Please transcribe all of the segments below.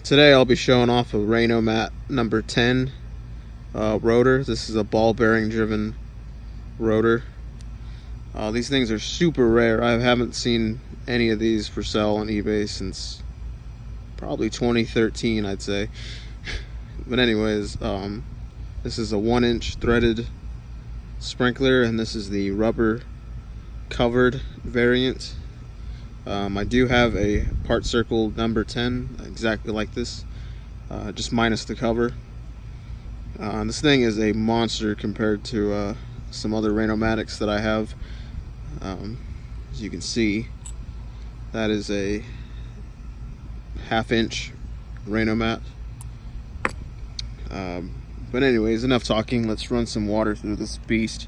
Today I'll be showing off a Rain-O-Matic No.10 rotor. This is a ball bearing driven rotor. These things are super rare. I haven't seen any of these for sale on eBay since probably 2013, I'd say. But anyways, this is a 1-inch threaded sprinkler, and this is the rubber covered variant. I do have a part circle No.10 exactly like this, just minus the cover. This thing is a monster compared to some other Rain-O-Matics that I have. As you can see, that is a 1/2 inch Rain-O-Matic. But anyways, enough talking. Let's run some water through this beast.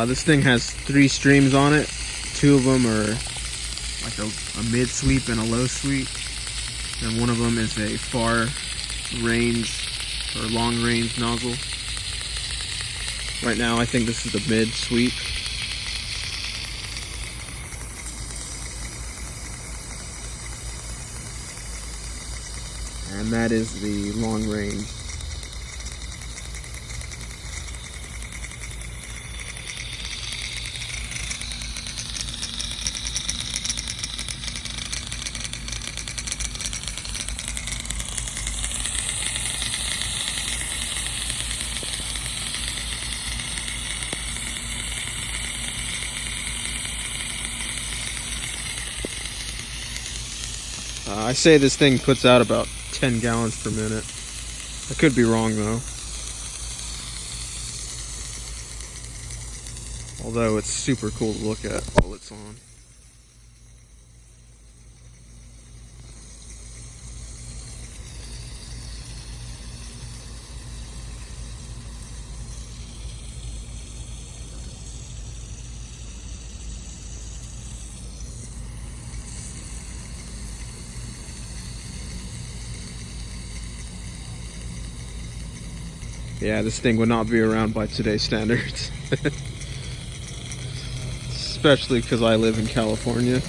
This thing has 3 streams on it. 2 of them are like a mid sweep and a low sweep, and one of them is a far range or long range nozzle. Right now I think this is the mid sweep. And that is the long range. I say this thing puts out about 10 gallons per minute. I could be wrong though. Although it's super cool to look at while it's on. Yeah, this thing would not be around by today's standards. Especially because I live in California.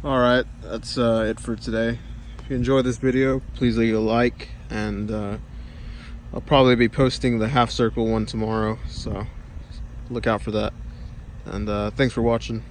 Alright, that's it for today. If you enjoyed this video, please leave a like, and I'll probably be posting the half circle one tomorrow, so look out for that. And thanks for watching.